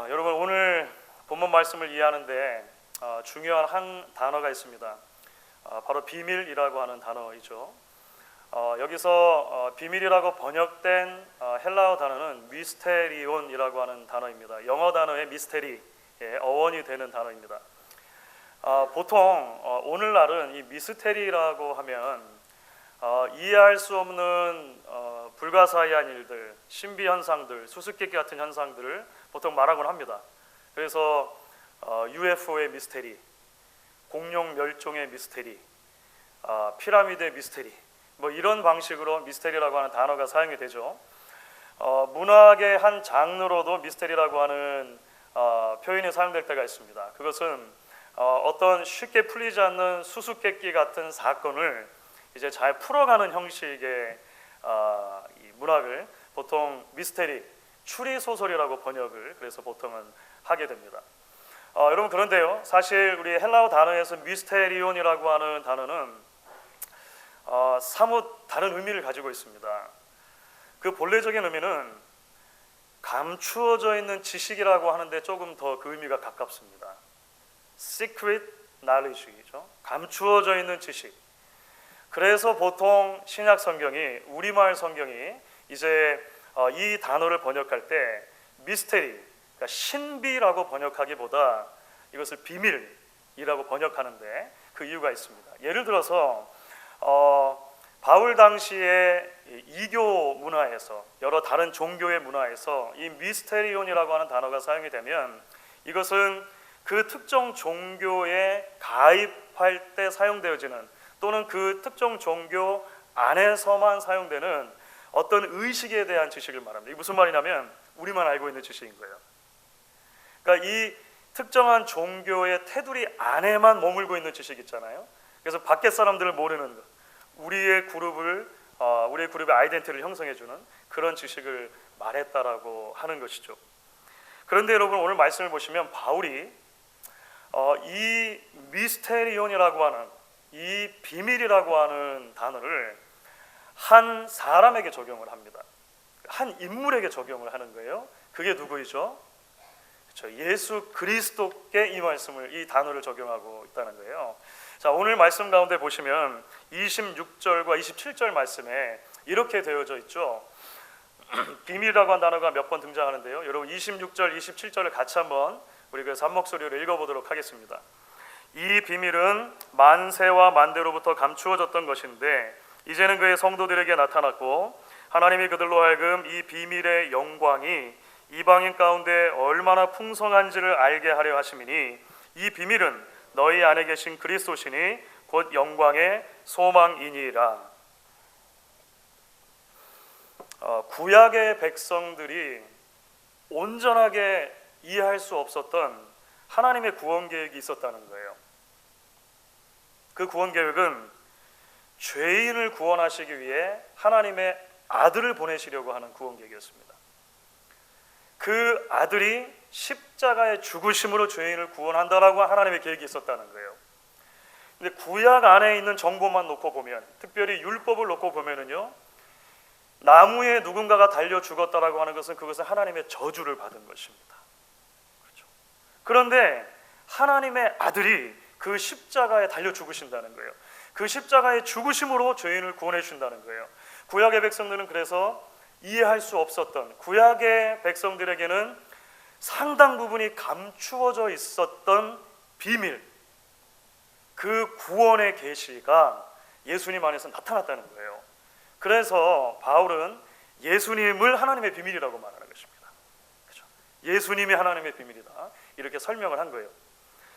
여러분 오늘 본문 말씀을 이해하는데 중요한 한 단어가 있습니다. 바로 비밀이라고 하는 단어이죠. 여기서 비밀이라고 번역된 헬라어 단어는 미스테리온이라고 하는 단어입니다. 영어 단어의 미스테리의 어원이 되는 단어입니다. 보통 오늘날은 이 미스테리라고 하면 이해할 수 없는 불가사의한 일들, 신비 현상들, 수수께끼 같은 현상들을 보통 말하곤 합니다. 그래서 UFO의 미스테리, 공룡 멸종의 미스테리, 피라미드의 미스테리, 뭐 이런 방식으로 미스테리라고 하는 단어가 사용이 되죠. 문학의 한 장르로도 미스테리라고 하는 표현이 사용될 때가 있습니다. 그것은 어떤 쉽게 풀리지 않는 수수께끼 같은 사건을 이제 잘 풀어가는 형식의 이 문학을 보통 미스테리, 추리 소설이라고 번역을 그래서 보통은 하게 됩니다. 여러분 그런데요, 사실 우리 헬라어 단어에서 미스테리온이라고 하는 단어는 사뭇 다른 의미를 가지고 있습니다. 그 본래적인 의미는 감추어져 있는 지식이라고 하는데 조금 더 그 의미가 가깝습니다. Secret knowledge이죠. 감추어져 있는 지식. 그래서 보통 신약 성경이, 우리말 성경이 이제 이 단어를 번역할 때 미스테리, 그러니까 신비라고 번역하기보다 이것을 비밀이라고 번역하는데 그 이유가 있습니다. 예를 들어서 바울 당시에 이교 문화에서, 여러 다른 종교의 문화에서 이 미스테리온이라고 하는 단어가 사용이 되면 이것은 그 특정 종교에 가입할 때 사용되어지는, 또는 그 특정 종교 안에서만 사용되는 어떤 의식에 대한 지식을 말합니다. 이게 무슨 말이냐면 우리만 알고 있는 지식인 거예요. 그러니까 이 특정한 종교의 테두리 안에만 머물고 있는 지식 있잖아요. 그래서 밖에 사람들을 모르는 것, 우리의 그룹의 아이덴티티를 형성해주는 그런 지식을 말했다라고 하는 것이죠. 그런데 여러분 오늘 말씀을 보시면 바울이 이 미스테리온이라고 하는, 이 비밀이라고 하는 단어를 한 사람에게 적용을 합니다. 한 인물에게 적용을 하는 거예요. 그게 누구이죠? 그렇죠. 예수 그리스도께 이 단어를 적용하고 있다는 거예요. 자, 오늘 말씀 가운데 보시면 26절과 27절 말씀에 이렇게 되어져 있죠. 비밀이라고 한 단어가 몇 번 등장하는데요. 여러분 26절, 27절을 같이 한번 우리 그 산목소리로 읽어보도록 하겠습니다. 이 비밀은 만세와 만대로부터 감추어졌던 것인데 이제는 그의 성도들에게 나타났고 하나님이 그들로 하여금 이 비밀의 영광이 이방인 가운데 얼마나 풍성한지를 알게 하려 하심이니 이 비밀은 너희 안에 계신 그리스도시니 곧 영광의 소망이니라. 구약의 백성들이 온전하게 이해할 수 없었던 하나님의 구원 계획이 있었다는 거예요. 그 구원 계획은 죄인을 구원하시기 위해 하나님의 아들을 보내시려고 하는 구원 계획이었습니다. 그 아들이 십자가의 죽으심으로 죄인을 구원한다라고 하나님의 계획이 있었다는 거예요. 근데 구약 안에 있는 정보만 놓고 보면, 특별히 율법을 놓고 보면은요, 나무에 누군가가 달려 죽었다라고 하는 것은 그것은 하나님의 저주를 받은 것입니다. 그렇죠. 그런데 하나님의 아들이 그 십자가에 달려 죽으신다는 거예요. 그 십자가의 죽으심으로 죄인을 구원해 주신다는 거예요. 구약의 백성들은 그래서 이해할 수 없었던, 구약의 백성들에게는 상당 부분이 감추어져 있었던 비밀, 그 구원의 계시가 예수님 안에서 나타났다는 거예요. 그래서 바울은 예수님을 하나님의 비밀이라고 말하는 것입니다. 그렇죠? 예수님이 하나님의 비밀이다, 이렇게 설명을 한 거예요.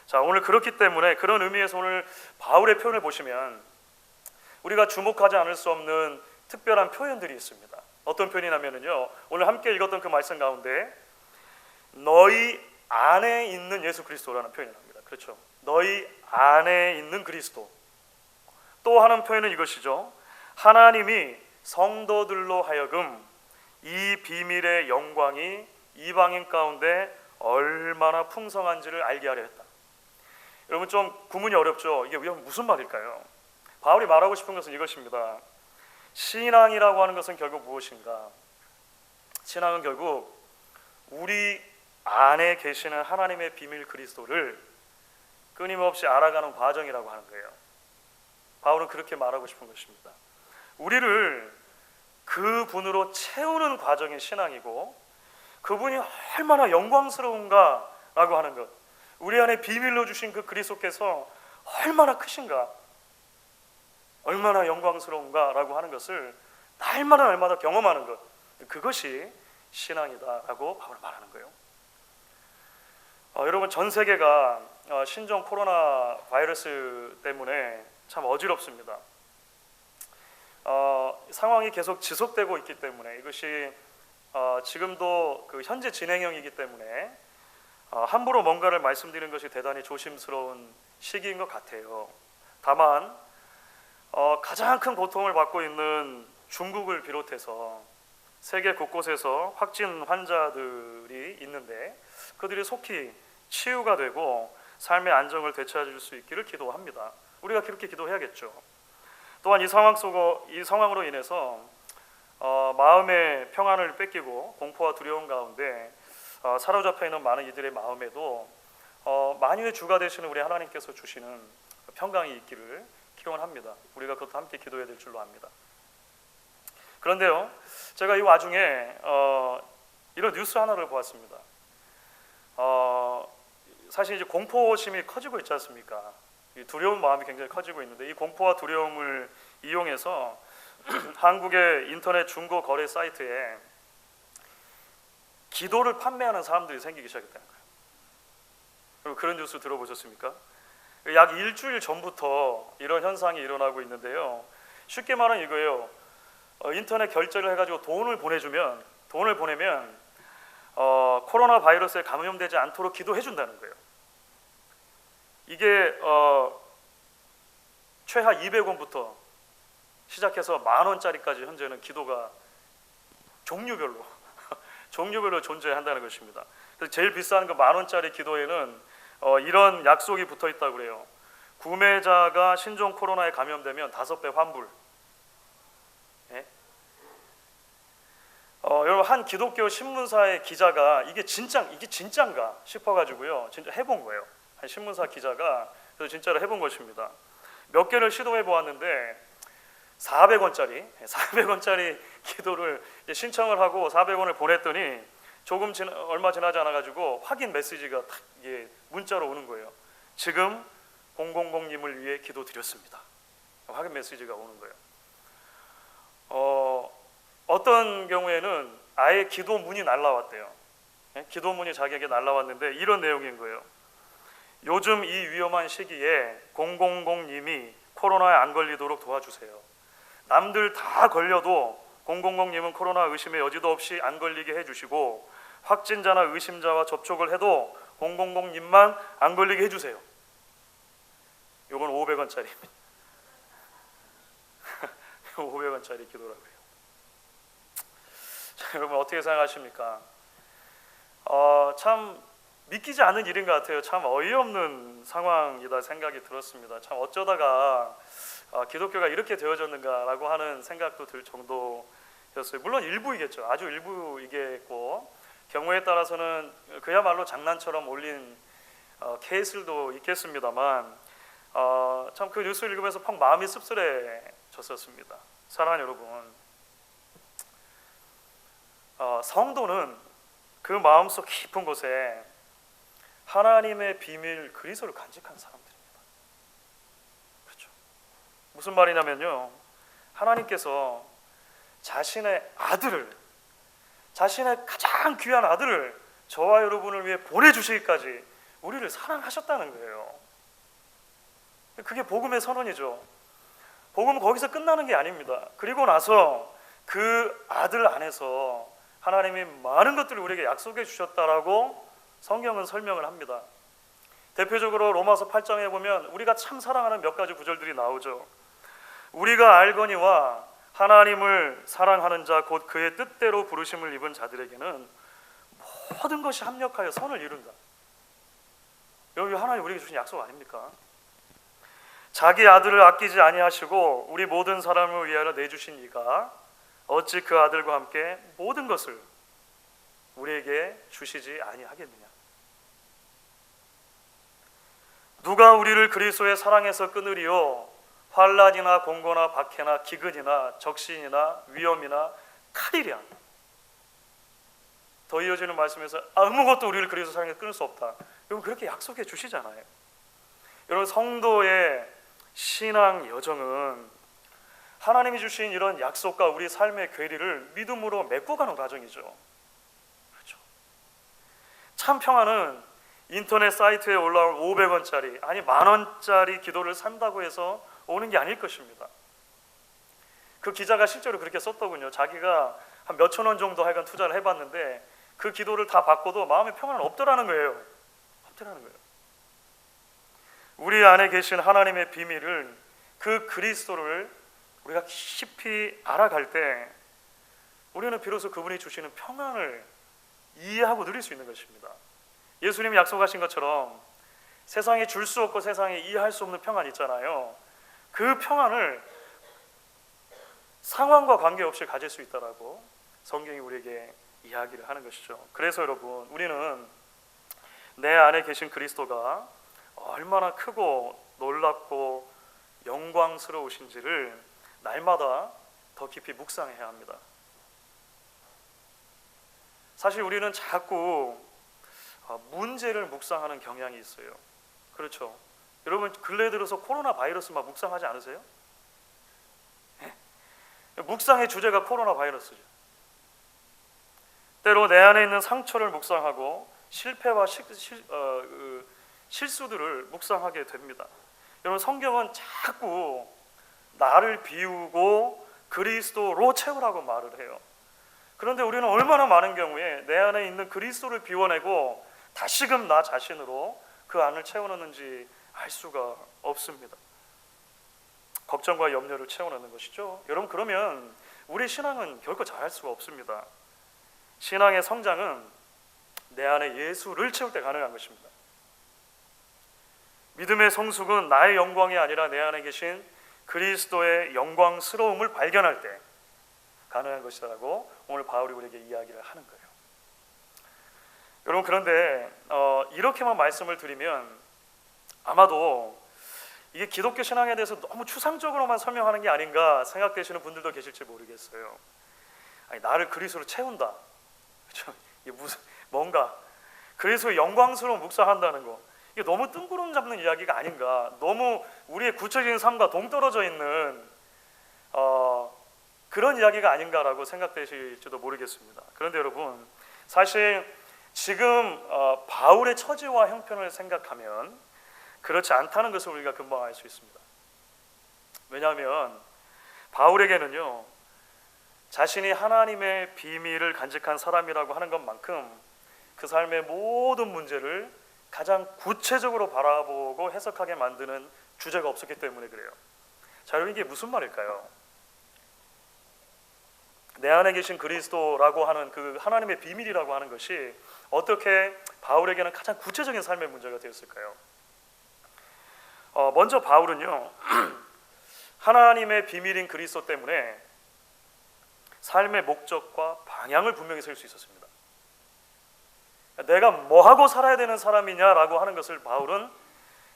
자, 오늘 그렇기 때문에 그런 의미에서 오늘 바울의 표현을 보시면 우리가 주목하지 않을 수 없는 특별한 표현들이 있습니다. 어떤 표현이냐면요, 오늘 함께 읽었던 그 말씀 가운데 너희 안에 있는 예수 그리스도라는 표현이 납니다. 그렇죠? 너희 안에 있는 그리스도. 또 하는 표현은 이것이죠. 하나님이 성도들로 하여금 이 비밀의 영광이 이방인 가운데 얼마나 풍성한지를 알게 하려 했다. 여러분 좀 구문이 어렵죠? 이게 무슨 말일까요? 바울이 말하고 싶은 것은 이것입니다. 신앙이라고 하는 것은 결국 무엇인가? 신앙은 결국 우리 안에 계시는 하나님의 비밀 그리스도를 끊임없이 알아가는 과정이라고 하는 거예요. 바울은 그렇게 말하고 싶은 것입니다. 우리를 그분으로 채우는 과정이 신앙이고, 그분이 얼마나 영광스러운가라고 하는 것, 우리 안에 비밀로 주신 그 그리스도께서 얼마나 크신가, 얼마나 영광스러운가라고 하는 것을 날마다 경험하는 것, 그것이 신앙이다라고 바울 말하는 거예요. 여러분, 전 세계가 신종 코로나 바이러스 때문에 참 어지럽습니다. 상황이 계속 지속되고 있기 때문에, 이것이 지금도 그 현재 진행형이기 때문에 함부로 뭔가를 말씀드리는 것이 대단히 조심스러운 시기인 것 같아요. 다만 가장 큰 고통을 받고 있는 중국을 비롯해서 세계 곳곳에서 확진 환자들이 있는데, 그들이 속히 치유가 되고 삶의 안정을 되찾을 수 있기를 기도합니다. 우리가 그렇게 기도해야겠죠. 또한 이 상황으로 인해서 마음의 평안을 뺏기고 공포와 두려움 가운데 사로잡혀 있는 많은 이들의 마음에도 만유의 주가 되시는 우리 하나님께서 주시는 평강이 있기를 기원합니다. 우리가 그것도 함께 기도해야 될 줄로 압니다. 그런데요, 제가 이 와중에 이런 뉴스 하나를 보았습니다. 사실 이제 공포심이 커지고 있지 않습니까? 이 두려운 마음이 굉장히 커지고 있는데, 이 공포와 두려움을 이용해서 한국의 인터넷 중고 거래 사이트에 기도를 판매하는 사람들이 생기기 시작했다는 거예요. 그리고 그런 뉴스 들어보셨습니까? 약 일주일 전부터 이런 현상이 일어나고 있는데요. 쉽게 말하면 이거예요. 인터넷 결제를 해가지고 돈을 보내면 코로나 바이러스에 감염되지 않도록 기도해준다는 거예요. 이게 최하 200원부터 시작해서 10,000원짜리까지 현재는 기도가 종류별로 존재한다는 것입니다. 그래서 제일 비싼 그 10,000원짜리 기도에는 이런 약속이 붙어 있다고 그래요. 구매자가 신종 코로나에 감염되면 5배 환불. 예? 여러분, 한 기독교 신문사의 기자가 이게 진짜인가 싶어가지고요, 진짜 해본 거예요. 한 신문사 기자가 그래서 진짜로 해본 것입니다. 몇 개를 시도해 보았는데 400원짜리 기도를 신청을 하고 400원을 보냈더니 얼마 지나지 않아 가지고 확인 메시지가 딱 문자로 오는 거예요. 지금 000님을 위해 기도드렸습니다. 확인 메시지가 오는 거예요. 어떤 경우에는 아예 기도문이 날라왔대요. 기도문이 자기에게 날라왔는데 이런 내용인 거예요. 요즘 이 위험한 시기에 000님이 코로나에 안 걸리도록 도와주세요. 남들 다 걸려도 000님은 코로나 의심의 여지도 없이 안 걸리게 해주시고, 확진자나 의심자와 접촉을 해도 000님만 안 걸리게 해주세요. 이건 500원짜리입니다. 500원짜리 기도라고요. 자, 여러분 어떻게 생각하십니까? 참 믿기지 않는 일인 것 같아요. 참 어이없는 상황이다 생각이 들었습니다. 참 어쩌다가 기독교가 이렇게 되어졌는가라고 하는 생각도 들 정도였어요. 물론 일부이겠죠. 아주 일부이겠고, 경우에 따라서는 그야말로 장난처럼 올린 케이스들도 있겠습니다만, 참 그 뉴스를 읽으면서 펑 마음이 씁쓸해졌었습니다. 사랑하는 여러분, 성도는 그 마음속 깊은 곳에 하나님의 비밀 그리스도를 간직한 사람들입니다. 그렇죠? 무슨 말이냐면요, 하나님께서 자신의 가장 귀한 아들을 저와 여러분을 위해 보내주시기까지 우리를 사랑하셨다는 거예요. 그게 복음의 선언이죠. 복음은 거기서 끝나는 게 아닙니다. 그리고 나서 그 아들 안에서 하나님이 많은 것들을 우리에게 약속해 주셨다라고 성경은 설명을 합니다. 대표적으로 로마서 8장에 보면 우리가 참 사랑하는 몇 가지 구절들이 나오죠. 우리가 알거니와 하나님을 사랑하는 자 곧 그의 뜻대로 부르심을 입은 자들에게는 모든 것이 합력하여 선을 이룬다. 여기 하나님 우리에게 주신 약속 아닙니까? 자기 아들을 아끼지 아니하시고 우리 모든 사람을 위하여 내주신 이가 어찌 그 아들과 함께 모든 것을 우리에게 주시지 아니하겠느냐? 누가 우리를 그리스도의 사랑에서 끊으리요? 환난이나 공고나 박해나 기근이나 적신이나 위험이나 칼이랴. 더 이어지는 말씀에서 아무것도 우리를 그리스도 사랑에서 끊을 수 없다. 여러분 그렇게 약속해 주시잖아요. 여러분 성도의 신앙 여정은 하나님이 주신 이런 약속과 우리 삶의 괴리를 믿음으로 맺고 가는 과정이죠. 그렇죠. 참 평안은 인터넷 사이트에 올라올 500원짜리 아니 10,000원짜리 기도를 산다고 해서 오는 게 아닐 것입니다. 그 기자가 실제로 그렇게 썼더군요. 자기가 한 몇천 원 정도 하여간 투자를 해봤는데 그 기도를 다 받고도 마음의 평안은 없더라는 거예요. 없더라는 거예요. 우리 안에 계신 하나님의 비밀을, 그 그리스도를 우리가 깊이 알아갈 때 우리는 비로소 그분이 주시는 평안을 이해하고 누릴 수 있는 것입니다. 예수님이 약속하신 것처럼 세상에 줄 수 없고 세상에 이해할 수 없는 평안 있잖아요. 그 평안을 상황과 관계없이 가질 수 있다라고 성경이 우리에게 이야기를 하는 것이죠. 그래서 여러분 우리는 내 안에 계신 그리스도가 얼마나 크고 놀랍고 영광스러우신지를 날마다 더 깊이 묵상해야 합니다. 사실 우리는 자꾸 문제를 묵상하는 경향이 있어요. 그렇죠. 여러분 근래 들어서 코로나 바이러스 막 묵상하지 않으세요? 묵상의 주제가 코로나 바이러스죠. 때로 내 안에 있는 상처를 묵상하고 실패와 실수들을 묵상하게 됩니다. 여러분 성경은 자꾸 나를 비우고 그리스도로 채우라고 말을 해요. 그런데 우리는 얼마나 많은 경우에 내 안에 있는 그리스도를 비워내고 다시금 나 자신으로 그 안을 채워넣는지 알 수가 없습니다. 걱정과 염려를 채워넣는 것이죠. 여러분 그러면 우리 신앙은 결코 잘할 수가 없습니다. 신앙의 성장은 내 안에 예수를 채울 때 가능한 것입니다. 믿음의 성숙은 나의 영광이 아니라 내 안에 계신 그리스도의 영광스러움을 발견할 때 가능한 것이라고 오늘 바울이 우리에게 이야기를 하는 거예요. 여러분 그런데 이렇게만 말씀을 드리면 아마도 이게 기독교 신앙에 대해서 너무 추상적으로만 설명하는 게 아닌가 생각되시는 분들도 계실지 모르겠어요. 아니, 나를 그리스도로 채운다. 그렇죠? 이게 무슨 뭔가 그리스도의 영광스러운 묵상한다는 거. 이게 너무 뜬구름 잡는 이야기가 아닌가. 너무 우리의 구체적인 삶과 동떨어져 있는 그런 이야기가 아닌가라고 생각되실지도 모르겠습니다. 그런데 여러분 사실 지금 바울의 처지와 형편을 생각하면 그렇지 않다는 것을 우리가 금방 알 수 있습니다. 왜냐하면 바울에게는요 자신이 하나님의 비밀을 간직한 사람이라고 하는 것만큼 그 삶의 모든 문제를 가장 구체적으로 바라보고 해석하게 만드는 주제가 없었기 때문에 그래요. 자, 여러분 이게 무슨 말일까요? 내 안에 계신 그리스도라고 하는 그 하나님의 비밀이라고 하는 것이 어떻게 바울에게는 가장 구체적인 삶의 문제가 되었을까요? 먼저 바울은요 하나님의 비밀인 그리스도 때문에 삶의 목적과 방향을 분명히 세울 수 있었습니다. 내가 뭐하고 살아야 되는 사람이냐라고 하는 것을 바울은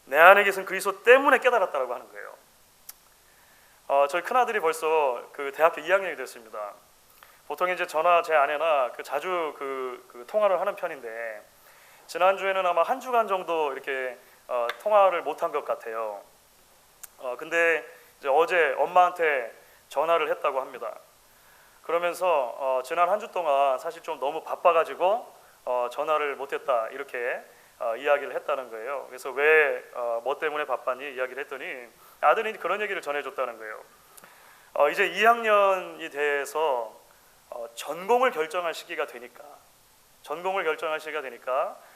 내 안에 계신 그리스도 때문에 깨달았다고 하는 거예요. 저희 큰아들이 벌써 그 대학교 2학년이 됐습니다. 보통 이제 저나 제 아내나 자주 그 통화를 하는 편인데 지난주에는 아마 한 주간 정도 이렇게 통화를 못한 것 같아요. 근데 이제 어제 엄마한테 전화를 했다고 합니다. 그러면서 지난 한 주 동안 사실 좀 너무 바빠가지고 전화를 못했다 이렇게 이야기를 했다는 거예요. 그래서 왜 뭐 때문에 바빴니 이야기를 했더니 아들이 그런 얘기를 전해줬다는 거예요. 이제 2학년이 돼서 전공을 결정할 시기가 되니까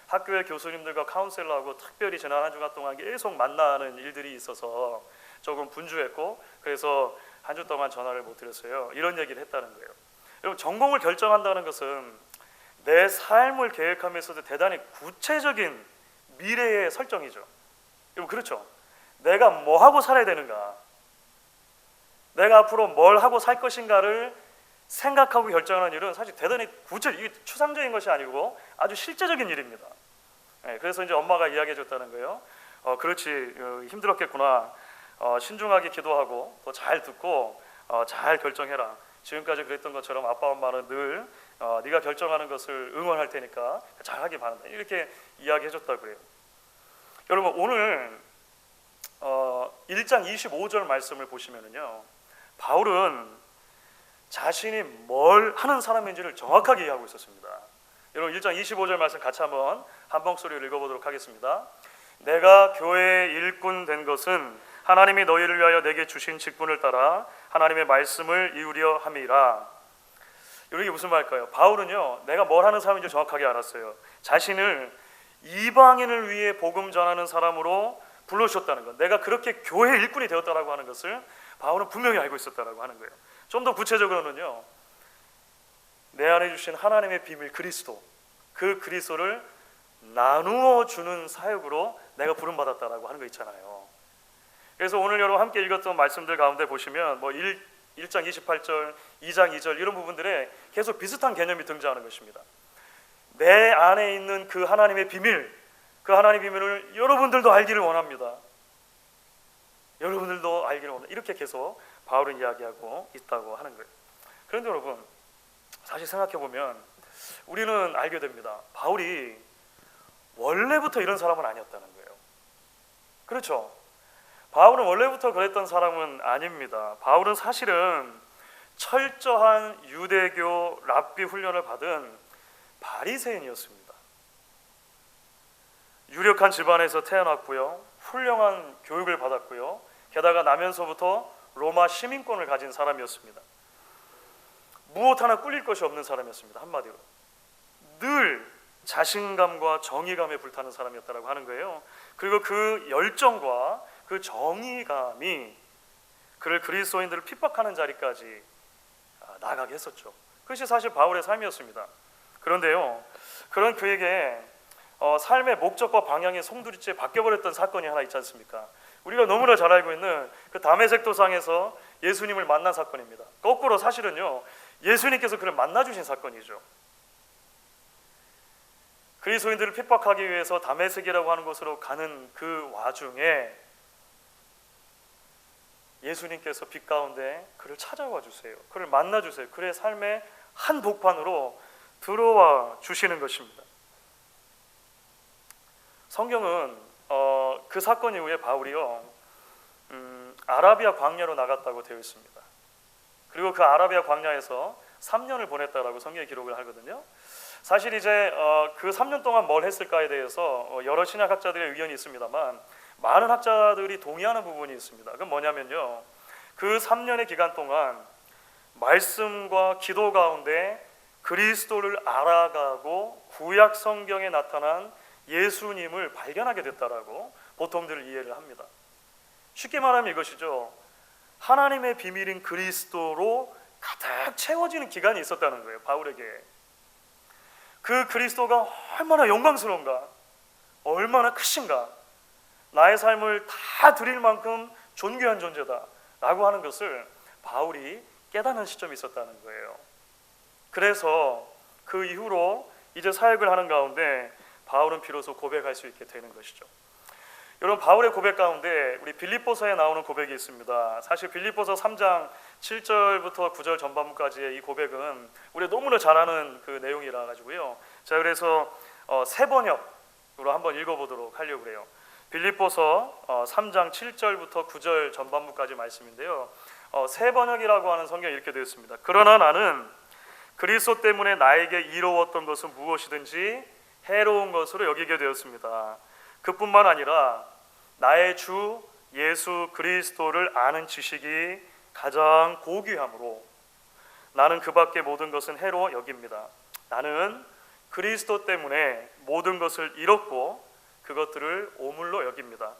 학교의 교수님들과 카운셀러하고 특별히 지난 한 주간 동안 계속 만나는 일들이 있어서 조금 분주했고 그래서 한 주 동안 전화를 못 드렸어요. 이런 얘기를 했다는 거예요. 여러분 전공을 결정한다는 것은 내 삶을 계획하면서도 대단히 구체적인 미래의 설정이죠. 여러분 그렇죠? 내가 뭐 하고 살아야 되는가, 내가 앞으로 뭘 하고 살 것인가를 생각하고 결정하는 일은 사실 대단히 이게 추상적인 것이 아니고 아주 실제적인 일입니다. 그래서 이제 엄마가 이야기해 줬다는 거예요. 그렇지, 힘들었겠구나. 신중하게 기도하고 또 잘 듣고 잘 결정해라. 지금까지 그랬던 것처럼 아빠 엄마는 늘 네가 결정하는 것을 응원할 테니까 잘하기 바란다. 이렇게 이야기해 줬다고 그래요. 여러분, 오늘 1장 25절 말씀을 보시면은요, 바울은 자신이 뭘 하는 사람인지를 정확하게 이해하고 있었습니다. 여러분, 1장 25절 말씀 같이 한번 한 목소리로 읽어보도록 하겠습니다. 내가 교회의 일꾼 된 것은 하나님이 너희를 위하여 내게 주신 직분을 따라 하나님의 말씀을 이루려 함이라. 이게 무슨 말일까요? 바울은요, 내가 뭘 하는 사람인지 정확하게 알았어요. 자신을 이방인을 위해 복음 전하는 사람으로 불러주셨다는 것, 내가 그렇게 교회 일꾼이 되었다라고 하는 것을 바울은 분명히 알고 있었다라고 하는 거예요. 좀 더 구체적으로는요, 내 안에 주신 하나님의 비밀 그리스도, 그 그리스도를 나누어 주는 사역으로 내가 부름받았다라고 하는 거 있잖아요. 그래서 오늘 여러분 함께 읽었던 말씀들 가운데 보시면 1장 28절, 2장 2절 이런 부분들에 계속 비슷한 개념이 등장하는 것입니다. 내 안에 있는 그 하나님의 비밀, 그 하나님의 비밀을 여러분들도 알기를 원합니다. 여러분들도 알기를 원합니다. 이렇게 계속 바울은 이야기하고 있다고 하는 거예요. 그런데 여러분, 사실 생각해 보면 우리는 알게 됩니다. 바울이 원래부터 이런 사람은 아니었다는 거예요. 그렇죠? 바울은 원래부터 그랬던 사람은 아닙니다. 바울은 사실은 철저한 유대교 랍비 훈련을 받은 바리새인이었습니다. 유력한 집안에서 태어났고요, 훌륭한 교육을 받았고요, 게다가 나면서부터 로마 시민권을 가진 사람이었습니다. 무엇 하나 꿀릴 것이 없는 사람이었습니다. 한마디로 늘 자신감과 정의감에 불타는 사람이었다고 하는 거예요. 그리고 그 열정과 그 정의감이 그를 그리스도인들을 핍박하는 자리까지 나가게 했었죠. 그것이 사실 바울의 삶이었습니다. 그런데요, 그런 그에게 삶의 목적과 방향이 송두리째 바뀌어버렸던 사건이 하나 있지 않습니까? 우리가 너무나 잘 알고 있는 그 다메섹 도상에서 예수님을 만난 사건입니다. 거꾸로 사실은요, 예수님께서 그를 만나주신 사건이죠. 그리스도인들을 핍박하기 위해서 다메섹이라고 하는 곳으로 가는 그 와중에 예수님께서 빛 가운데 그를 찾아와 주세요. 그를 만나 주세요. 그의 삶의 한 복판으로 들어와 주시는 것입니다. 성경은 그 사건 이후에 바울이요, 아라비아 광야로 나갔다고 되어 있습니다. 그리고 그 아라비아 광야에서 3년을 보냈다라고 성경에 기록을 하거든요. 사실 이제 그 3년 동안 뭘 했을까에 대해서 여러 신학학자들의 의견이 있습니다만 많은 학자들이 동의하는 부분이 있습니다. 그건 뭐냐면요, 그 3년의 기간 동안 말씀과 기도 가운데 그리스도를 알아가고 구약 성경에 나타난 예수님을 발견하게 됐다라고 보통들 이해를 합니다. 쉽게 말하면 이것이죠. 하나님의 비밀인 그리스도로 가득 채워지는 기간이 있었다는 거예요. 바울에게 그 그리스도가 얼마나 영광스러운가, 얼마나 크신가, 나의 삶을 다 드릴 만큼 존귀한 존재다라고 하는 것을 바울이 깨닫는 시점이 있었다는 거예요. 그래서 그 이후로 이제 사역을 하는 가운데 바울은 비로소 고백할 수 있게 되는 것이죠. 여러분, 바울의 고백 가운데 우리 빌립보서에 나오는 고백이 있습니다. 사실 빌립보서 3장 7절부터 9절 전반부까지의 이 고백은 우리가 너무나 잘 아는 그 내용이라 가지고요. 자, 그래서 세 번역으로 한번 읽어보도록 하려고 그래요. 빌립보서 3장 7절부터 9절 전반부까지 말씀인데요. 세 번역이라고 하는 성경이 이렇게 되어 있습니다. 그러나 나는 그리스도 때문에 나에게 이로웠던 것은 무엇이든지 해로운 것으로 여기게 되었습니다. 그뿐만 아니라 나의 주 예수 그리스도를 아는 지식이 가장 고귀함으로 나는 그 밖의 모든 것은 해로 여깁니다. 나는 그리스도 때문에 모든 것을 잃었고 그것들을 오물로 여깁니다.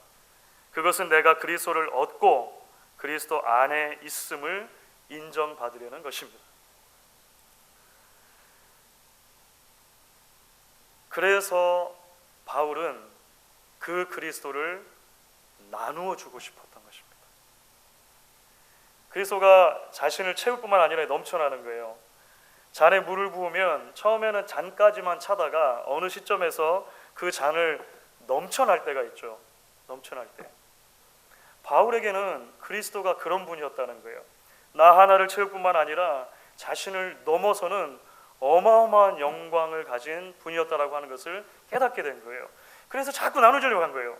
그것은 내가 그리스도를 얻고 그리스도 안에 있음을 인정받으려는 것입니다. 그래서 바울은 그 그리스도를 나누어 주고 싶었던 것입니다. 그리스도가 자신을 채울 뿐만 아니라 넘쳐나는 거예요. 잔에 물을 부으면 처음에는 잔까지만 차다가 어느 시점에서 그 잔을 넘쳐날 때가 있죠. 넘쳐날 때. 바울에게는 그리스도가 그런 분이었다는 거예요. 나 하나를 채울 뿐만 아니라 자신을 넘어서는 어마어마한 영광을 가진 분이었다라고 하는 것을 깨닫게 된 거예요. 그래서 자꾸 나눠주려고 한 거예요.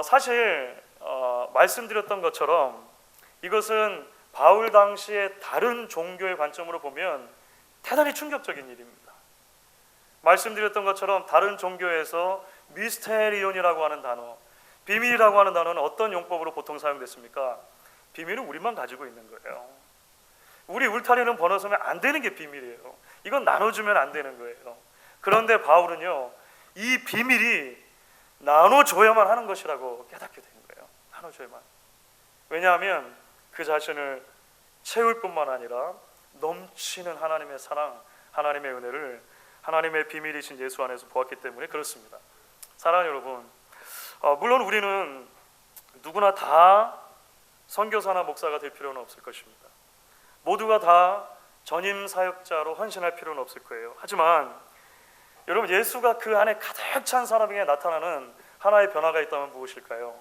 사실 말씀드렸던 것처럼 이것은 바울 당시의 다른 종교의 관점으로 보면 대단히 충격적인 일입니다. 말씀드렸던 것처럼 다른 종교에서 미스테리온이라고 하는 단어, 비밀이라고 하는 단어는 어떤 용법으로 보통 사용됐습니까? 비밀은 우리만 가지고 있는 거예요. 우리 울타리는 번어서면 안 되는 게 비밀이에요. 이건 나눠주면 안 되는 거예요. 그런데 바울은요, 이 비밀이 나눠줘야만 하는 것이라고 깨닫게 된 거예요. 나눠줘야만. 왜냐하면 그 자신을 채울 뿐만 아니라 넘치는 하나님의 사랑, 하나님의 은혜를 하나님의 비밀이신 예수 안에서 보았기 때문에 그렇습니다. 사랑하는 여러분, 물론 우리는 누구나 다 선교사나 목사가 될 필요는 없을 것입니다. 모두가 다 전임 사역자로 헌신할 필요는 없을 거예요. 하지만 여러분, 예수가 그 안에 가득 찬 사람에게 나타나는 하나의 변화가 있다면 무엇일까요?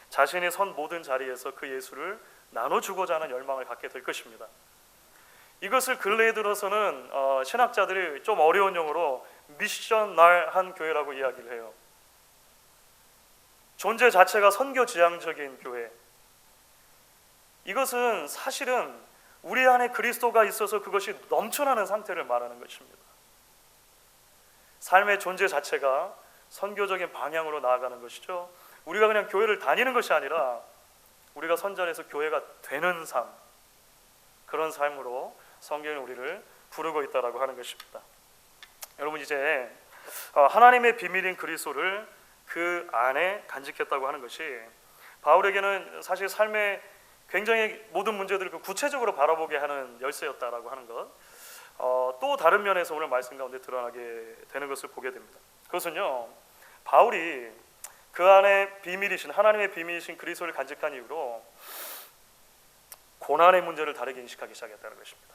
자신이 선 모든 자리에서 그 예수를 나눠주고자 하는 열망을 갖게 될 것입니다. 이것을 근래에 들어서는 신학자들이 좀 어려운 용어로 미셔널한 교회라고 이야기를 해요. 존재 자체가 선교지향적인 교회. 이것은 사실은 우리 안에 그리스도가 있어서 그것이 넘쳐나는 상태를 말하는 것입니다. 삶의 존재 자체가 선교적인 방향으로 나아가는 것이죠. 우리가 그냥 교회를 다니는 것이 아니라 우리가 선전해서 교회가 되는 삶, 그런 삶으로 성경이 우리를 부르고 있다라고 하는 것입니다. 여러분, 이제 하나님의 비밀인 그리스도를 그 안에 간직했다고 하는 것이 바울에게는 사실 삶의 굉장히 모든 문제들을 구체적으로 바라보게 하는 열쇠였다라고 하는 것, 또 다른 면에서 오늘 말씀 가운데 드러나게 되는 것을 보게 됩니다. 그것은요, 바울이 그 안에 비밀이신 하나님의 비밀이신 그리스도를 간직한 이후로 고난의 문제를 다르게 인식하기 시작했다는 것입니다.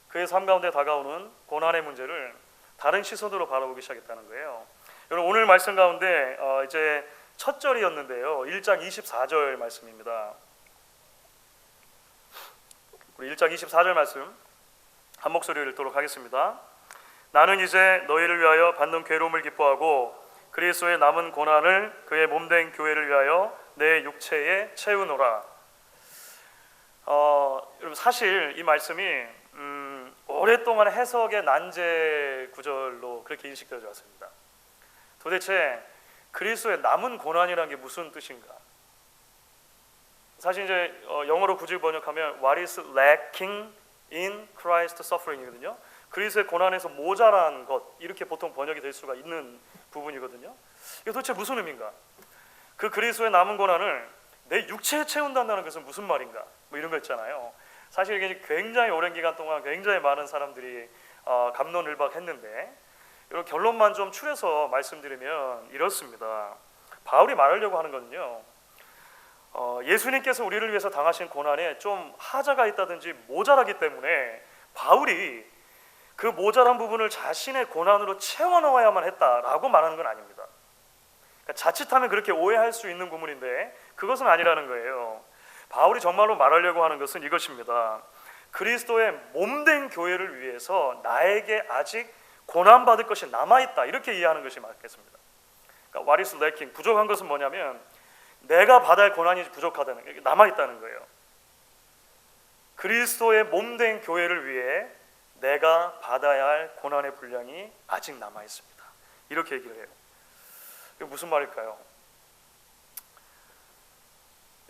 그의 삶 가운데 다가오는 고난의 문제를 다른 시선으로 바라보기 시작했다는 거예요. 여러분, 오늘 말씀 가운데 이제 첫 절이었는데요, 1장 24절 말씀입니다. 우리 1장 24절 말씀 한 목소리로 읽도록 하겠습니다. 나는 이제 너희를 위하여 받는 괴로움을 기뻐하고 그리스도의 남은 고난을 그의 몸된 교회를 위하여 내 육체에 채우노라. 여러분, 사실 이 말씀이 오랫동안 해석의 난제 구절로 그렇게 인식되어져 왔습니다. 도대체 그리스도의 남은 고난이라는 게 무슨 뜻인가? 사실 이제 영어로 굳이 번역하면 What is lacking in Christ's suffering이거든요. 그리스도의 고난에서 모자란 것, 이렇게 보통 번역이 될 수가 있는 부분이거든요. 이게 도대체 무슨 의미인가? 그 그리스도의 남은 고난을 내 육체에 채운다는 것은 무슨 말인가? 뭐 이런 거 있잖아요. 사실 이게 굉장히 오랜 기간 동안 굉장히 많은 사람들이 갑론을박했는데, 이런 결론만 좀 추려서 말씀드리면 이렇습니다. 바울이 말하려고 하는 거는요, 예수님께서 우리를 위해서 당하신 고난에 좀 하자가 있다든지 모자라기 때문에 바울이 그 모자란 부분을 자신의 고난으로 채워넣어야만 했다라고 말하는 건 아닙니다. 그러니까 자칫하면 그렇게 오해할 수 있는 구문인데 그것은 아니라는 거예요. 바울이 정말로 말하려고 하는 것은 이것입니다. 그리스도의 몸된 교회를 위해서 나에게 아직 고난받을 것이 남아있다, 이렇게 이해하는 것이 맞겠습니다. 그러니까 what is lacking, 부족한 것은 뭐냐면 내가 받아야 할 고난이 부족하다는 게 남아있다는 거예요. 그리스도의 몸된 교회를 위해 내가 받아야 할 고난의 분량이 아직 남아있습니다, 이렇게 얘기를 해요. 이게 무슨 말일까요?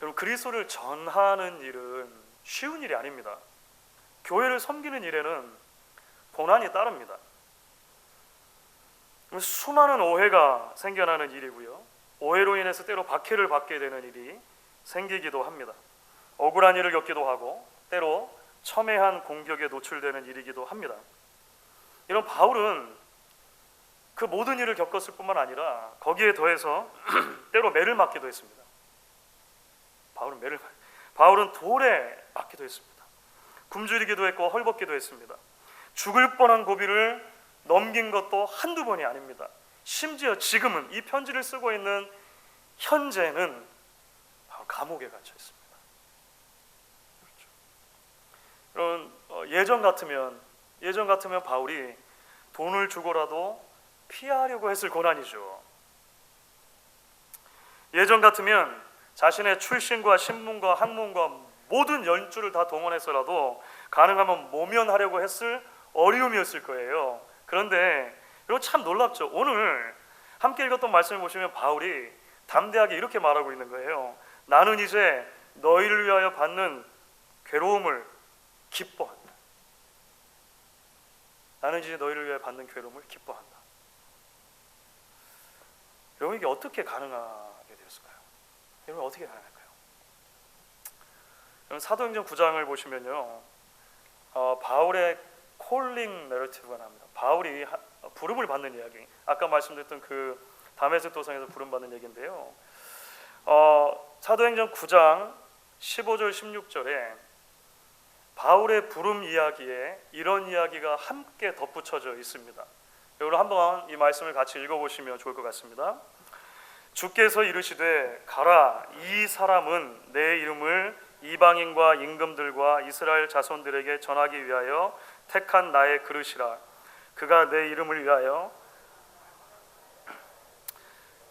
여러분, 그리스도를 전하는 일은 쉬운 일이 아닙니다. 교회를 섬기는 일에는 고난이 따릅니다. 수많은 오해가 생겨나는 일이고요, 오해로 인해서 때로 박해를 받게 되는 일이 생기기도 합니다. 억울한 일을 겪기도 하고 때로 첨예한 공격에 노출되는 일이기도 합니다. 이런 바울은 그 모든 일을 겪었을 뿐만 아니라 거기에 더해서 때로 매를 맞기도 했습니다. 바울은 돌에 맞기도 했습니다. 굶주리기도 했고 헐벗기도 했습니다. 죽을 뻔한 고비를 넘긴 것도 한두 번이 아닙니다. 심지어 지금은 이 편지를 쓰고 있는 현재는 바로 감옥에 갇혀 있습니다. 그렇죠. 이런 예전 같으면 바울이 돈을 주고라도 피하려고 했을 고난이죠. 예전 같으면 자신의 출신과 신분과 학문과 모든 연주를 다 동원해서라도 가능하면 모면하려고 했을 어려움이었을 거예요. 그런데 이거 참 놀랍죠. 오늘 함께 읽었던 말씀을 보시면 바울이 담대하게 이렇게 말하고 있는 거예요. 나는 이제 너희를 위하여 받는 괴로움을 기뻐한다. 나는 이제 너희를 위하여 받는 괴로움을 기뻐한다. 여러분, 이게 어떻게 가능하게 되었을까요? 여러분, 어떻게 가능할까요? 사도행전 9장을 보시면요, 바울의 콜링 내러티브가 나옵니다. 바울이 부름을 받는 이야기, 아까 말씀드렸던 그 다메섹 도상에서 부름받는 얘기인데요, 사도행전 9장 15절 16절에 바울의 부름 이야기에 이런 이야기가 함께 덧붙여져 있습니다. 여러분, 한번 이 말씀을 같이 읽어보시면 좋을 것 같습니다. 주께서 이르시되 가라, 이 사람은 내 이름을 이방인과 임금들과 이스라엘 자손들에게 전하기 위하여 택한 나의 그릇이라. 그가 내 이름을 위하여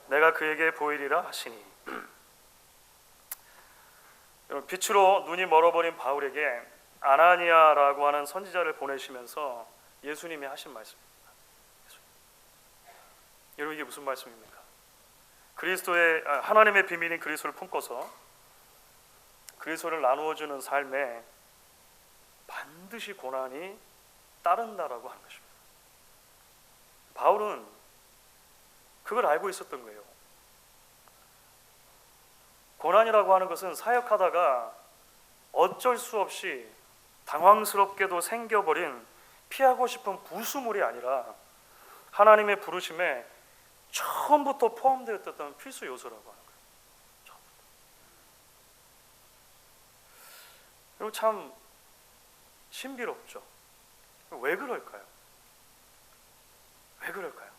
내가 그에게 보이리라 하시니. 빛으로 눈이 멀어버린 바울에게 아나니아라고 하는 선지자를 보내시면서 예수님이 하신 말씀입니다. 여러분, 이게 무슨 말씀입니까? 하나님의 비밀인 그리스도를 품고서 그리스도를 나누어주는 삶에 반드시 고난이 따른다라고 하는 것입니다. 바울은 그걸 알고 있었던 거예요. 고난이라고 하는 것은 사역하다가 어쩔 수 없이 당황스럽게도 생겨버린 피하고 싶은 부수물이 아니라 하나님의 부르심에 처음부터 포함되었던 필수 요소라고 하는 거예요. 처음부터. 그리고 참 신비롭죠. 왜 그럴까요? 왜 그럴까요?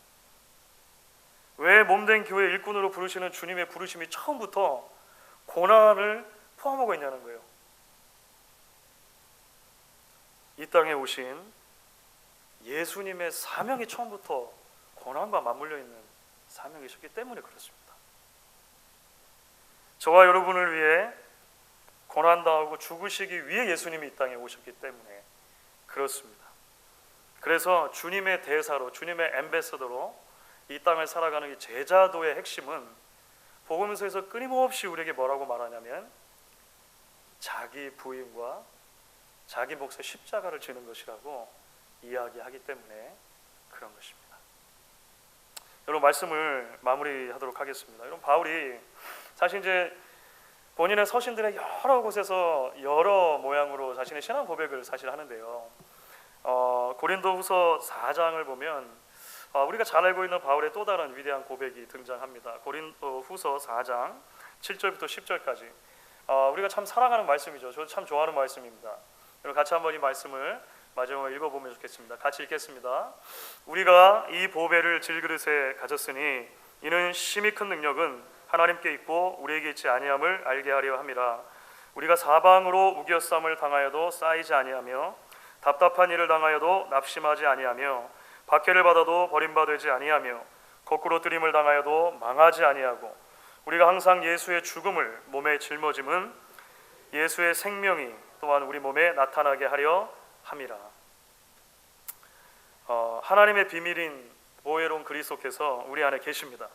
왜 몸된 교회 일꾼으로 부르시는 주님의 부르심이 처음부터 고난을 포함하고 있냐는 거예요. 이 땅에 오신 예수님의 사명이 처음부터 고난과 맞물려 있는 사명이셨기 때문에 그렇습니다. 저와 여러분을 위해 고난당하고 죽으시기 위해 예수님이 이 땅에 오셨기 때문에 그렇습니다. 그래서 주님의 대사로, 주님의 앰베서더로 이 땅을 살아가는 이 제자도의 핵심은 복음서에서 끊임없이 우리에게 뭐라고 말하냐면 자기 부인과 자기 몫의 십자가를 지는 것이라고 이야기하기 때문에 그런 것입니다. 여러분, 말씀을 마무리하도록 하겠습니다. 여러분, 바울이 사실 이제 본인의 서신들의 여러 곳에서 여러 모양으로 자신의 신앙 고백을 사실 하는데요, 고린도후서 4장을 보면 우리가 잘 알고 있는 바울의 또 다른 위대한 고백이 등장합니다. 고린도후서 4장 7절부터 10절까지 우리가 참 사랑하는 말씀이죠. 저도 참 좋아하는 말씀입니다. 여러분, 같이 한번 이 말씀을 마지막으로 읽어보면 좋겠습니다. 같이 읽겠습니다. 우리가 이 보배를 질그릇에 가졌으니 이는 심히 큰 능력은 하나님께 있고 우리에게 있지 아니함을 알게 하려 함이라. 우리가 사방으로 우겨쌈을 당하여도 쌓이지 아니하며 답답한 일을 당하여도 낙심하지 아니하며 박해를 받아도 버림받지 아니하며 거꾸로 뜨림을 당하여도 망하지 아니하고 우리가 항상 예수의 죽음을 몸에 짊어짐은 예수의 생명이 또한 우리 몸에 나타나게 하려 함이라. 하나님의 비밀인 보혜로운 그리스도께서 우리 안에 계십니다.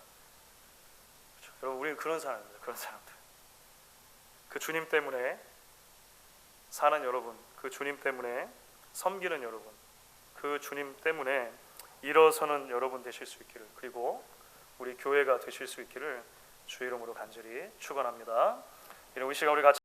그렇죠? 여러분, 우리는 그런 사람입니다. 그런 사람들. 그 주님 때문에 사는 여러분, 그 주님 때문에 섬기는 여러분, 그 주님 때문에 일어서는 여러분 되실 수 있기를, 그리고 우리 교회가 되실 수 있기를 주의 이름으로 간절히 축원합니다. 이런 이 시간 우리 같이